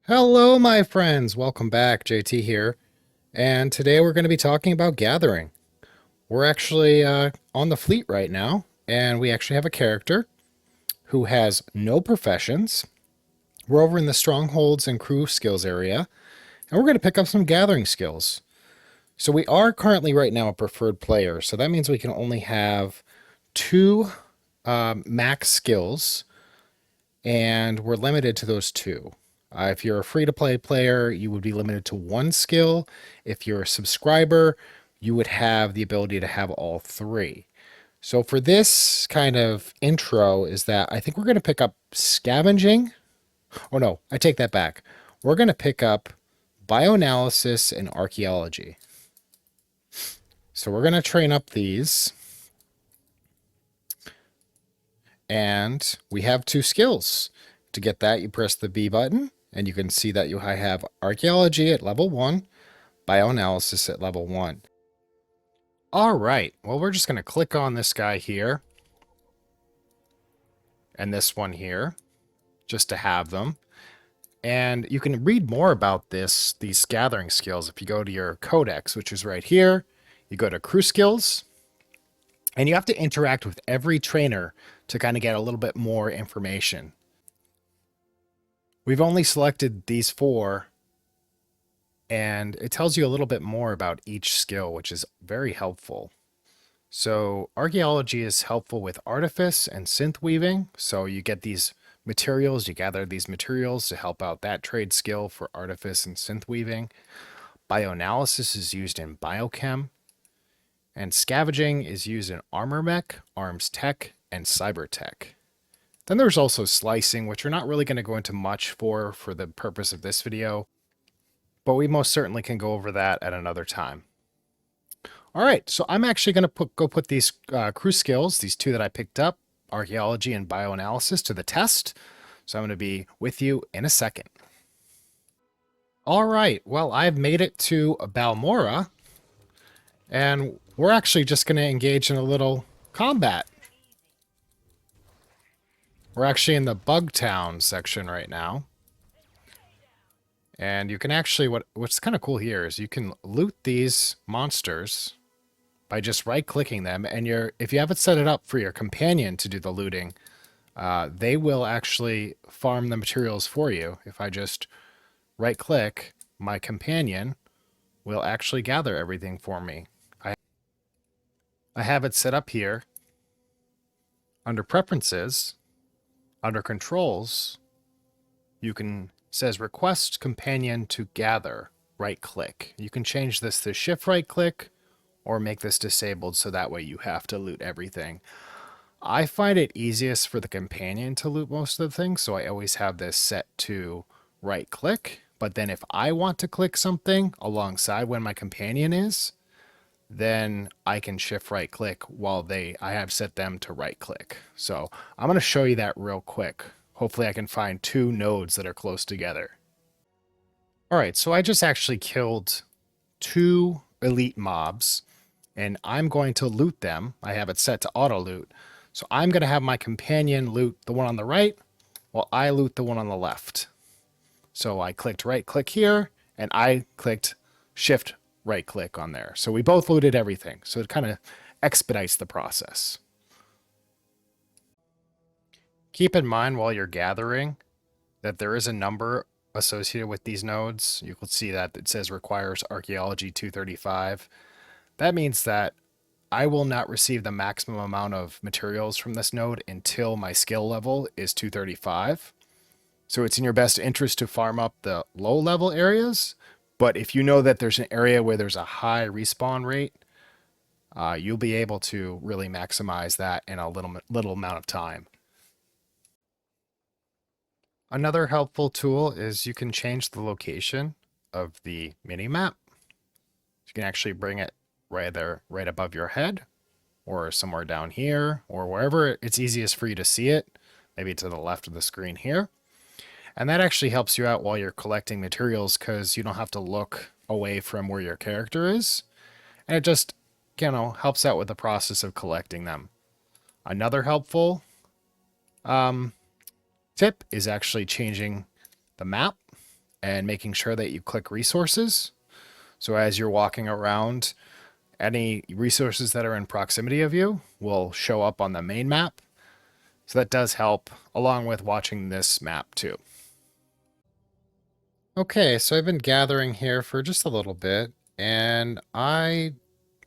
Hello, my friends. Welcome back. JT here. And today we're going to be talking about gathering. We're actually on the fleet right now, and we actually have a character who has no professions. We're over in the strongholds and crew skills area, and we're going to pick up some gathering skills. So we are currently right now a preferred player, so that means we can only have two max skills, and we're limited to those two. If you're a free-to-play player, you would be limited to one skill. If you're a subscriber, you would have the ability to have all three. So for this kind of intro is that I think we're going to pick up scavenging. Oh no, I take that back. We're going to pick up bioanalysis and archaeology. So we're going to train up these. And we have two skills. To get that, you press the B button, and you can see that I have archaeology at level 1, bioanalysis at level 1. All right, well, we're just going to click on this guy here and this one here just to have them. And you can read more about these gathering skills if you go to your codex, which is right here. You go to crew skills, and you have to interact with every trainer to kind of get a little bit more information. We've only selected these four, and it tells you a little bit more about each skill, which is very helpful. So archaeology is helpful with artifice and synth weaving. So you get these materials, you gather these materials to help out that trade skill for artifice and synth weaving. Bioanalysis is used in biochem. And scavenging is used in armor mech, arms tech, and cyber tech. Then there's also slicing, which we're not really going to go into much for the purpose of this video, but we most certainly can go over that at another time. All right, so I'm actually going to go put these crew skills, these two that I picked up, archaeology and bioanalysis, to the test. So I'm going to be with you in a second. All right, well, I've made it to Balmora, and we're actually just going to engage in a little combat. We're actually in the Bug Town section right now. And you can actually, what's kind of cool here is you can loot these monsters by just right-clicking them. And if you haven't set it up for your companion to do the looting, they will actually farm the materials for you. If I just right-click, my companion will actually gather everything for me. I have it set up here under Preferences. Under Controls, says Request Companion to Gather, right click. You can change this to shift right click or make this disabled so that way you have to loot everything. I find it easiest for the companion to loot most of the things, so I always have this set to right click. But then if I want to click something alongside when my companion is, then I can shift right click while I have set them to right click. So I'm going to show you that real quick. Hopefully I can find two nodes that are close together. All right, so I just actually killed two elite mobs, and I'm going to loot them. I have it set to auto loot. So I'm going to have my companion loot the one on the right while I loot the one on the left. So I clicked right click here, and I clicked shift right click on there. So we both looted everything. So it kind of expedites the process. Keep in mind while you're gathering that there is a number associated with these nodes. You can see that it says requires archaeology 235. That means that I will not receive the maximum amount of materials from this node until my skill level is 235. So it's in your best interest to farm up the low level areas. But if you know that there's an area where there's a high respawn rate, you'll be able to really maximize that in a little amount of time. Another helpful tool is you can change the location of the mini-map. You can actually bring it right there, right above your head, or somewhere down here, or wherever it's easiest for you to see it, maybe to the left of the screen here. And that actually helps you out while you're collecting materials because you don't have to look away from where your character is. And it just, helps out with the process of collecting them. Another helpful tip is actually changing the map. and making sure that you click resources. So as you're walking around, any resources that are in proximity of you will show up on the main map. So that does help, along with watching this map too. Okay, so I've been gathering here for just a little bit, and I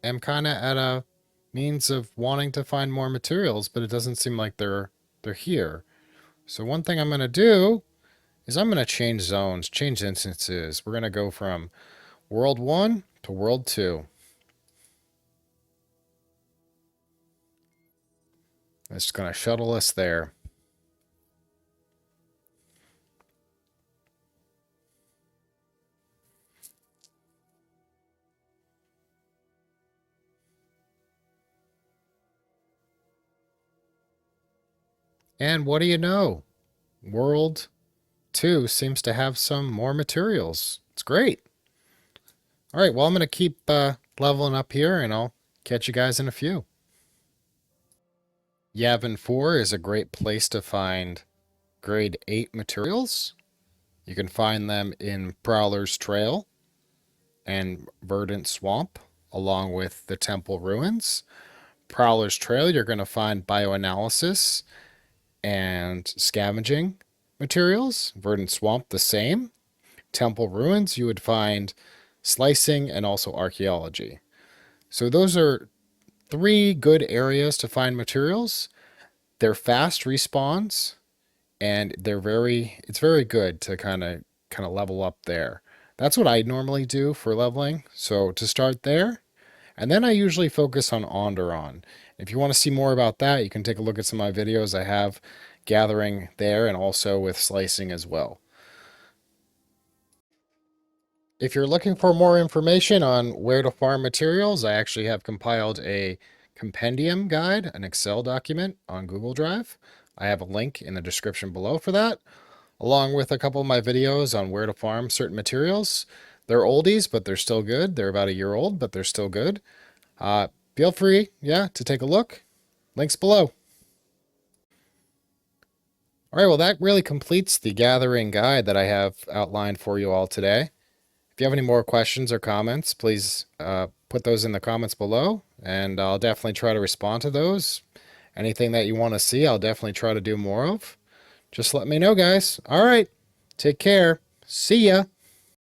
am kind of at a means of wanting to find more materials, but it doesn't seem like they're here. So one thing I'm going to do is I'm going to change zones, change instances. We're going to go from World 1 to World 2. It's just going to shuttle us there. And what do you know? World 2 seems to have some more materials. It's great. All right, well, I'm going to keep leveling up here, and I'll catch you guys in a few. Yavin 4 is a great place to find grade 8 materials. You can find them in Prowler's Trail and Verdant Swamp, along with the Temple Ruins. Prowler's Trail, you're going to find bioanalysis and scavenging materials. Verdant Swamp, the same. Temple Ruins, you would find slicing and also archaeology. So those are 3 good areas to find materials. They're fast respawns, and it's very good to kind of level up there. That's what I normally do for leveling. So to start there, and then I usually focus on Onderon. If you want to see more about that, you can take a look at some of my videos. I have gathering there and also with slicing as well. If you're looking for more information on where to farm materials, I actually have compiled a compendium guide, an Excel document on Google Drive. I have a link in the description below for that, along with a couple of my videos on where to farm certain materials. They're oldies, but they're still good. They're about a year old, but they're still good. Feel free, to take a look. Links below. All right, well, that really completes the gathering guide that I have outlined for you all today. If you have any more questions or comments, please put those in the comments below, and I'll definitely try to respond to those. Anything that you want to see, I'll definitely try to do more of. Just let me know, guys. All right, take care. See ya.